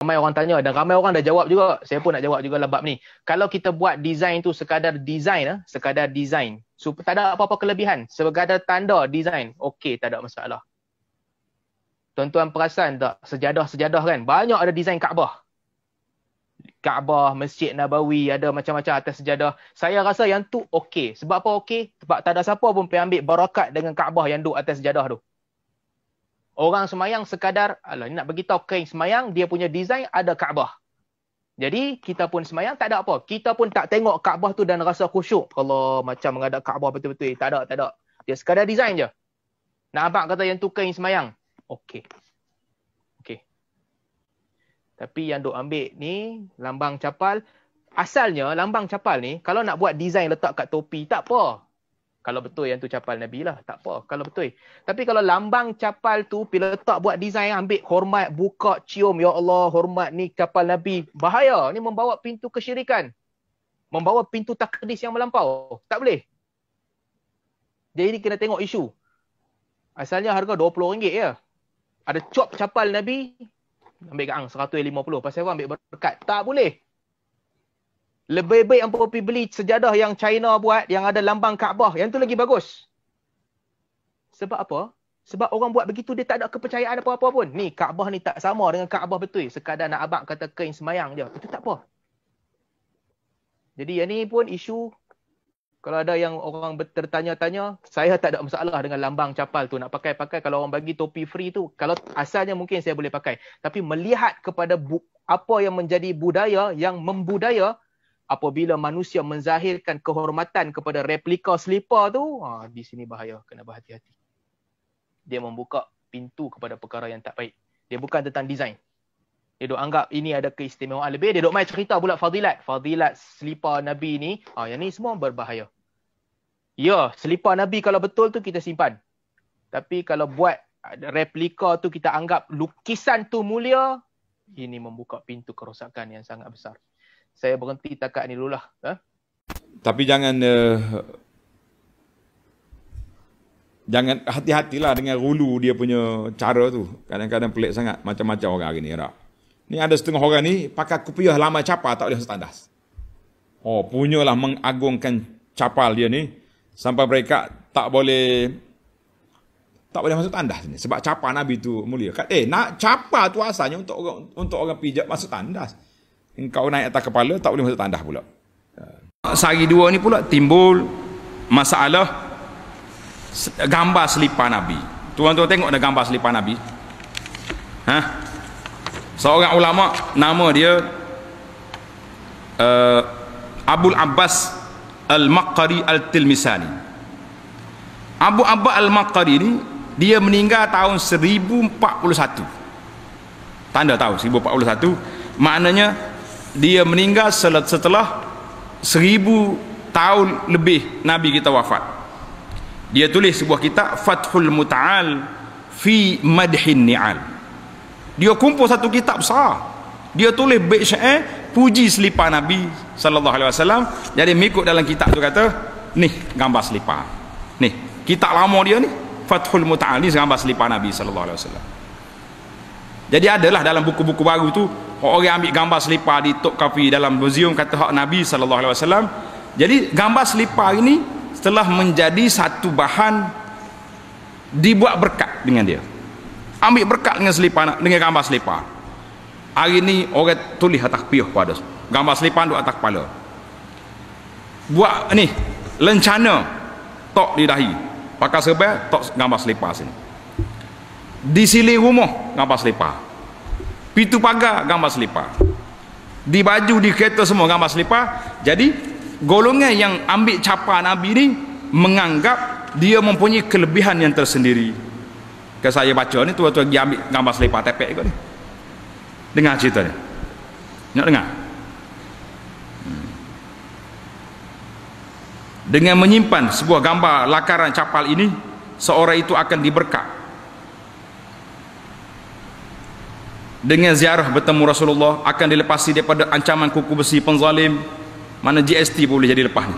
ramai orang tanya dan ramai orang dah jawab juga. Saya pun nak jawab juga lah bab ni. Kalau kita buat design tu sekadar design, tak ada apa-apa kelebihan, sekadar tanda design, okey, tak ada masalah. Tuan-tuan perasan tak sejadah-sejadah kan? Banyak ada design Kaabah. Kaabah, Masjid Nabawi, ada macam-macam atas sejadah. Saya rasa yang tu okey. Sebab apa okey? Sebab tak ada siapa pun pergi ambil barakat dengan Kaabah yang duduk atas sejadah tu. Orang semayang sekadar, ni nak beritahu kain semayang, dia punya design ada Kaabah. Jadi, kita pun semayang, tak ada apa. Kita pun tak tengok Kaabah tu dan rasa khusyuk. Allah, macam menghadap Kaabah betul-betul. Tak ada. Dia sekadar design je. Nak abang kata yang tu kain semayang. Okey. Tapi yang duk ambil ni, lambang capal. Asalnya, lambang capal ni, kalau nak buat design letak kat topi, tak apa. Kalau betul yang tu capal Nabi lah, tak apa. Kalau betul. Tapi kalau lambang capal tu, bila letak buat design, ambil hormat, buka, cium. Ya Allah, hormat ni capal Nabi. Bahaya. Ni membawa pintu kesyirikan. Membawa pintu takdis yang melampau. Tak boleh. Jadi kena tengok isu. Asalnya harga RM20 je. Ada cop capal Nabi, ambil kat 150. Pasal apa ambil berkat? Tak boleh. Lebih baik hampa pergi beli sejadah yang China buat, yang ada lambang Kaabah. Yang tu lagi bagus. Sebab apa? Sebab orang buat begitu, dia tak ada kepercayaan apa-apa pun. Ni, Kaabah ni tak sama dengan Kaabah betul. Sekadar nak abang kata kain semayang je. Itu tak apa. Jadi yang ni pun isu. Kalau ada yang orang tertanya-tanya, saya tak ada masalah dengan lambang capal tu. Nak pakai-pakai, kalau orang bagi topi free tu, kalau asalnya mungkin saya boleh pakai. Tapi melihat kepada apa yang menjadi budaya, yang membudaya, apabila manusia menzahirkan kehormatan kepada replika selipar tu, di sini bahaya, kena berhati-hati. Dia membuka pintu kepada perkara yang tak baik. Dia bukan tentang design. Dia duk anggap ini ada keistimewaan lebih, dia duk main cerita pula fadilat. Fadilat selipar Nabi ni, yang ni semua berbahaya. Ya, selipar Nabi kalau betul tu kita simpan. Tapi kalau buat replika tu kita anggap lukisan tu mulia, ini membuka pintu kerosakan yang sangat besar. Saya berhenti takat ni dululah. Tapi jangan hati-hatilah dengan rulu dia punya cara tu. Kadang-kadang pelik sangat macam-macam orang hari ni. Ni ada setengah orang ni pakai kopiah lama capal tak boleh masuk tandas. Punyalah mengagungkan capal dia ni sampai mereka tak boleh masuk tandas ni sebab capal Nabi tu mulia. Nak capal tu asalnya untuk orang pijak masuk tandas. Engkau naik atas kepala tak boleh masuk tandas pula. Sehari dua ni pula timbul masalah gambar selipar Nabi. Tuan-tuan tengok dah gambar selipar Nabi. Seorang ulama nama dia Abul Abbas Al-Maqqari Al-Tilmisani. Abu Abbas Al-Maqqari ni dia meninggal tahun 1041. Tanda tahu 1041 maknanya dia meninggal setelah 1000 tahun lebih Nabi kita wafat. Dia tulis sebuah kitab Fathul Muta'al fi Madhin Ni'al. Dia kumpul satu kitab besar. Dia tulis bait syair puji selipar Nabi sallallahu alaihi wasallam. Jadi mengikut dalam kitab tu kata, ni gambar selipar. Ni, kitab lama dia ni, Fathul Muta'al ni gambar selipar Nabi sallallahu alaihi wasallam. Jadi adalah dalam buku-buku baru tu orang ambil gambar selipar di Tok Kafi dalam muzium kata hak Nabi sallallahu alaihi wasallam. Jadi gambar selipar ini setelah menjadi satu bahan dibuat berkat dengan dia. Ambil berkat dengan selipar, dengan gambar selipar. Hari ni orang tulis atas piuh pada gambar selipar duduk atas kepala. Buat ni lencana tok di dahi. Pakai serban tok gambar selipar sini. Di siling rumah gambar selipar. Pintu pagar gambar selipar. Di baju di kereta semua gambar selipar. Jadi golongan yang ambil capar Nabi ni menganggap dia mempunyai kelebihan yang tersendiri. Kalau saya baca ni tuan-tuan pergi ambil gambar selipar tepek kot ni. Dengar cerita ni. Nak dengar? Dengan menyimpan sebuah gambar lakaran capal ini, seorang itu akan diberkat. Dengan ziarah bertemu Rasulullah akan dilepasi daripada ancaman kuku besi penzalim. Mana GST boleh jadi lepas ni.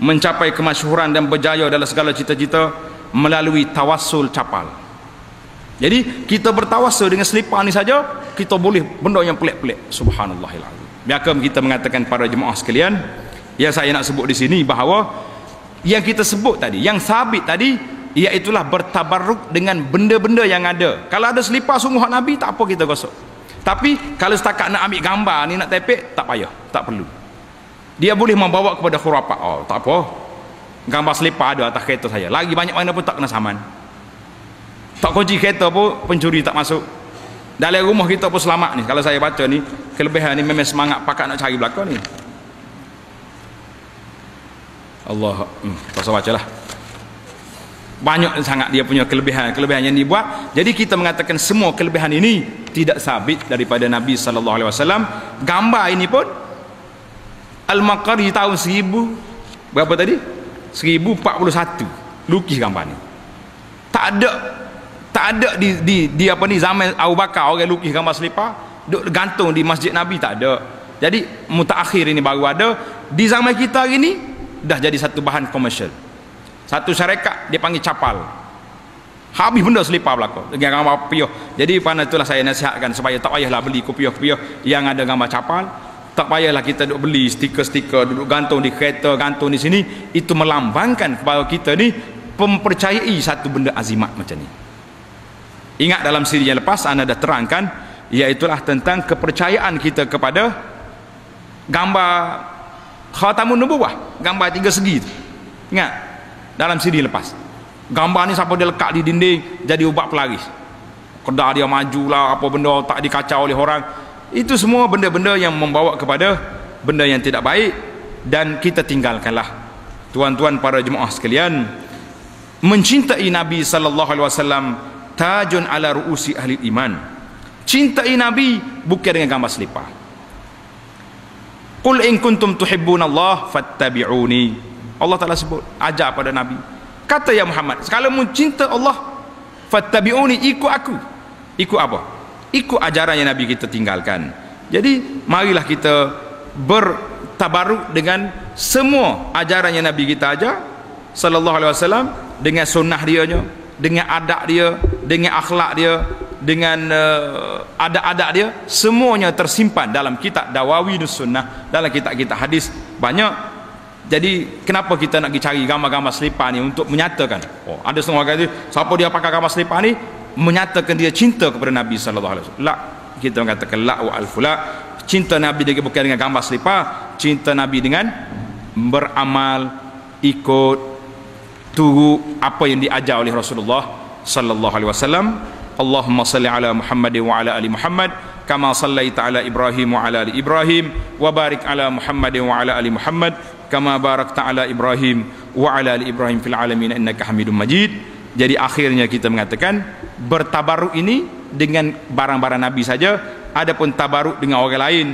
Mencapai kemasyhuran dan berjaya dalam segala cita-cita melalui tawassul capal. Jadi kita bertawassul dengan selipar ni saja, kita boleh benda yang pelik-pelik. Subhanallahilazim. Biarkan kita mengatakan para jemaah sekalian, yang saya nak sebut di sini bahawa yang kita sebut tadi, yang sabit tadi, iaitulah bertabarruk dengan benda-benda yang ada. Kalau ada selipar sungguh hak Nabi, tak apa kita gosok. Tapi kalau setakat nak ambil gambar ni, nak tepek, tak payah, tak perlu. Dia boleh membawa kepada khurafat. Oh, tak apa, gambar selipar ada atas kereta saya, lagi banyak mana pun tak kena saman. Tak kunci kereta pun pencuri tak masuk. Dalam rumah kita pun selamat ni. Kalau saya baca ni, kelebihan ni memang semangat pakat nak cari belakang ni. Allah, pasal bacalah. Banyak sangat dia punya kelebihan yang dibuat. Jadi kita mengatakan semua kelebihan ini tidak sabit daripada Nabi sallallahu alaihi wasallam. Gambar ini pun Al-Maqari tahun 1000 berapa tadi? 1041 lukis gambar ni. Tak ada di apa ni zaman Abu Bakar orang lukis gambar selipar duk gantung di Masjid Nabi, tak ada. Jadi mutaakhir ini baru ada. Di zaman kita hari ni dah jadi satu bahan komersial. Satu syarikat dia panggil capal. Habis benda selipar belaka dengan gambar kopiah. Jadi pada itulah saya nasihatkan supaya tak payahlah beli kopiah-kopiah yang ada gambar capal. Tak payahlah kita duk beli stiker-stiker duduk gantung di kereta, gantung di sini. Itu melambangkan kepada kita ni mempercayai satu benda azimat macam ni. Ingat dalam siri yang lepas anda dah terangkan, iaitulah tentang kepercayaan kita kepada gambar Khatamun Nubuwah, gambar 3 segi tu. Ingat dalam siri lepas, gambar ni siapa dia lekat di dinding jadi ubat pelaris, kedah dia majulah, apa benda tak dikacau oleh orang. Itu semua benda-benda yang membawa kepada benda yang tidak baik, dan kita tinggalkanlah. Tuan-tuan para jemaah sekalian, mencintai Nabi sallallahu alaihi wasallam tajun ala ru'usi ahli iman. Cintai Nabi bukan dengan gambar selipar. Qul in kuntum tuhibbunallah fattabi'uni. Allah Ta'ala sebut, ajar pada Nabi, kata ya Muhammad, kalau mu cinta Allah, fattabi'uni, ikut aku. Ikut apa? Ikut ajaran yang Nabi kita tinggalkan. Jadi marilah kita bertabaruk dengan semua ajaran yang Nabi kita ajar sallallahu alaihi wasallam, dengan sunnah dia, dengan adab dia, dengan akhlak dia, dengan adab-adab dia, semuanya tersimpan dalam kitab Dawawinus Sunnah, dalam kitab-kitab hadis banyak. Jadi kenapa kita nak pergi cari gambar-gambar selipar ni untuk menyatakan, oh ada setengah orang kata siapa dia pakai gambar selipar ni menyatakan dia cinta kepada Nabi sallallahu alaihi wasallam. La, kita mengatakan la wa al-fula. Cinta Nabi dia bukan dengan gambar selipar, cinta Nabi dengan beramal, ikut turu apa yang diajar oleh Rasulullah sallallahu alaihi wasallam. Allahumma salli ala Muhammad wa ala ali Muhammad kama sallaita ala Ibrahim wa ala ali Ibrahim wa barik ala Muhammad wa ala ali Muhammad kama barakta ala Ibrahim wa ala ali Ibrahim fil alamin innaka Hamidum Majid. Jadi akhirnya kita mengatakan bertabaruk ini dengan barang-barang Nabi saja. Adapun tabaruk dengan orang lain,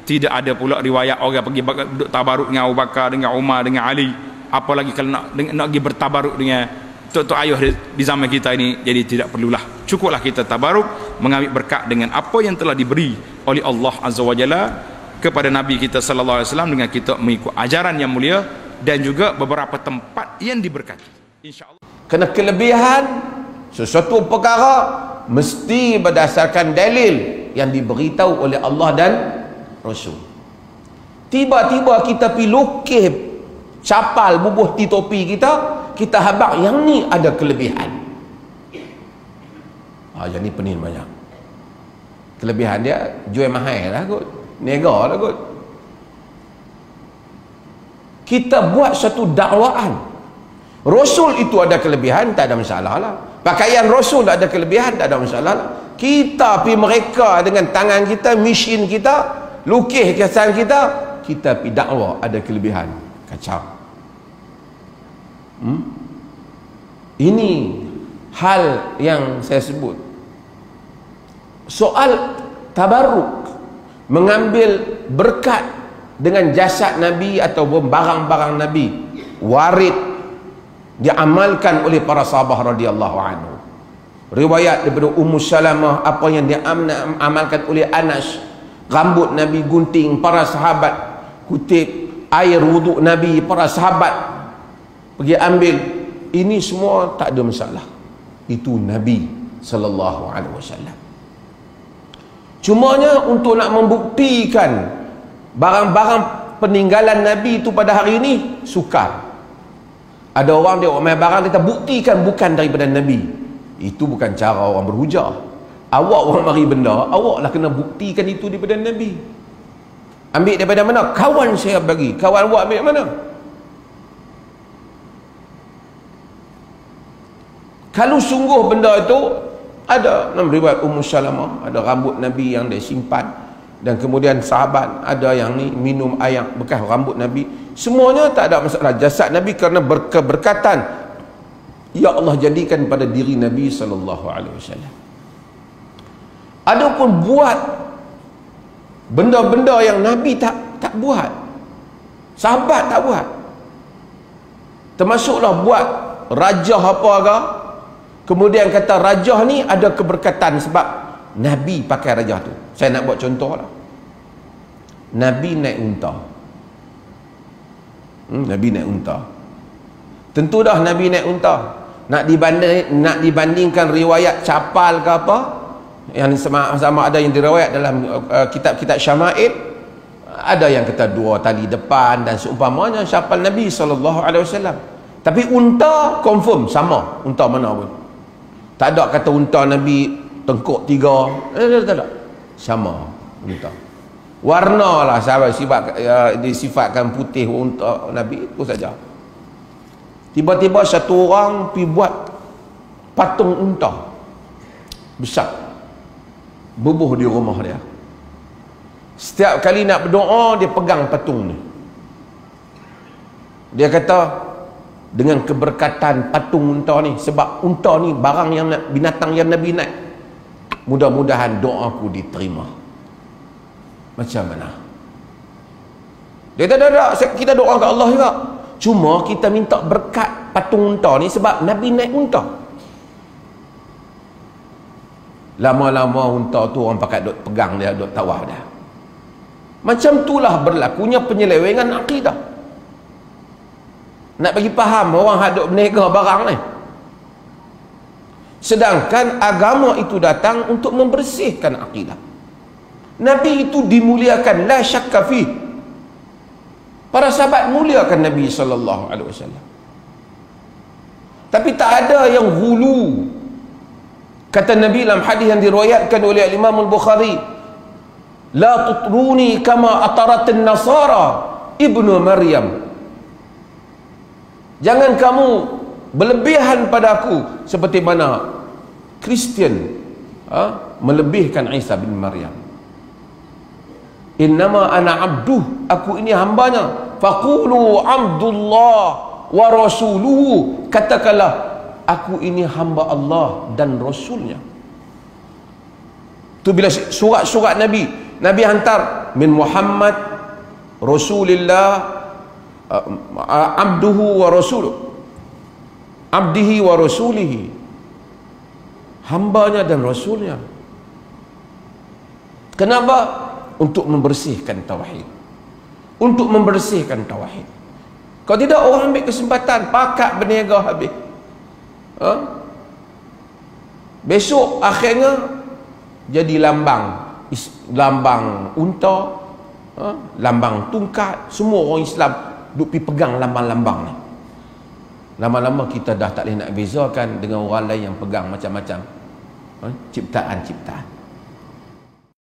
tidak ada pula riwayat orang pergi tabaruk dengan Abu Bakar, dengan Umar, dengan Ali. Apalagi kalau nak pergi bertabaruk dengan tok-tok ayah di zaman kita ini. Jadi tidak perlulah, cukuplah kita tabaruk mengambil berkat dengan apa yang telah diberi oleh Allah Azza wa Jalla kepada Nabi kita sallallahu alaihi wasallam, dengan kita mengikut ajaran yang mulia dan juga beberapa tempat yang diberkati, insyaallah. Kerana kelebihan sesuatu perkara mesti berdasarkan dalil yang diberitahu oleh Allah dan Rasul. Tiba-tiba kita pergi lukis capal bubuh di topi kita habaq yang ni ada kelebihan. Yang ni pening banyak. Kelebihan dia jual mahal lah kot, nega lah kot. Kita buat satu dakwaan, Rasul itu ada kelebihan, tak ada masalah lah. Pakaian Rasul ada kelebihan, tak ada masalah lah. Kita pergi mereka dengan tangan kita, mesin kita, lukis kesan kita pergi dakwa ada kelebihan. Kacau. Ini hal yang saya sebut. Soal tabarruk, mengambil berkat dengan jasad Nabi ataupun barang-barang Nabi, warid diamalkan oleh para sahabat radhiyallahu anhu. Riwayat daripada Ummu Salamah apa yang diamalkan oleh Anas, rambut Nabi gunting, para sahabat kutip air wuduk Nabi, para sahabat pergi ambil. Ini semua tak ada masalah. Itu Nabi sallallahu alaihi wasallam. Cumanya untuk nak membuktikan barang-barang peninggalan Nabi itu pada hari ini sukar. Ada orang dia main barang, dia buktikan bukan daripada Nabi. Itu bukan cara orang berhujah. Awak orang mari benda, awaklah kena buktikan itu daripada Nabi. Ambil daripada mana? Kawan saya bagi. Kawan awak ambil mana? Kalau sungguh benda itu ada dalam riwayat Ummu Salamah, ada rambut Nabi yang dia simpan, dan kemudian sahabat ada yang ni minum air bekas rambut Nabi. Semuanya tak ada masalah. Jasad Nabi kerana berkatan ya Allah jadikan pada diri Nabi sallallahu alaihi wasallam. Adapun buat benda-benda yang Nabi tak buat, sahabat tak buat, termasuklah buat rajah apa ke, kemudian kata rajah ni ada keberkatan sebab Nabi pakai rajah tu. Saya nak buat contoh lah. Nabi naik unta. Nabi naik unta. Tentu dah Nabi naik unta. Nak dibandingkan riwayat capal ke apa, yang sama ada yang diriwayat dalam kitab-kitab Syama'il, ada yang kata 2 tali depan dan seumpamanya capal Nabi SAW. Tapi unta confirm sama unta mana pun. Tak ada kata unta Nabi tengkuk 3. Tak ada. Sama unta. Warna lah sahabat disifatkan putih unta Nabi itu saja. Tiba-tiba satu orang pergi buat patung unta besar, bubuh di rumah dia. Setiap kali nak berdoa dia pegang patung ni. Dia kata dengan keberkatan patung unta ni, sebab unta ni barang yang binatang yang Nabi naik, mudah-mudahan doaku diterima. Macam mana? Dia kata tak, kita doa ke Allah juga, cuma kita minta berkat patung unta ni sebab Nabi naik unta. Lama-lama unta tu orang pakai duk pegang dia, duk tawaf dia. Macam itulah berlakunya penyelewengan akidah. Nak bagi faham orang hadut berniaga barang ni. Sedangkan agama itu datang untuk membersihkan akidah. Nabi itu dimuliakan, la syakka fi. Para sahabat muliakan Nabi SAW. Tapi tak ada yang hulu. Kata Nabi dalam hadis yang diriwayatkan oleh Imam Al-Bukhari, la tutruni kama ataratin nasara ibnu Maryam. Jangan kamu berlebihan pada aku seperti mana Kristian melebihkan Isa bin Maryam. Innama ana abduh, aku ini hambanya. Faqulu abdullah wa rasuluhu, katakanlah aku ini hamba Allah dan Rasulnya. Tu bila surat-surat Nabi hantar min Muhammad Rasulillah abduhu wa rasuluh, abdihi wa rasulihi, hambanya dan rasulnya. Kenapa? Untuk membersihkan tauhid, untuk membersihkan tauhid. Kalau tidak orang ambil kesempatan pakat berniaga habis. Besok akhirnya jadi lambang unta, lambang tungkat. Semua orang Islam duk pergi pegang lambang-lambang ni. Lama-lama kita dah tak boleh nak bezakan dengan orang lain yang pegang macam-macam ciptaan-ciptaan.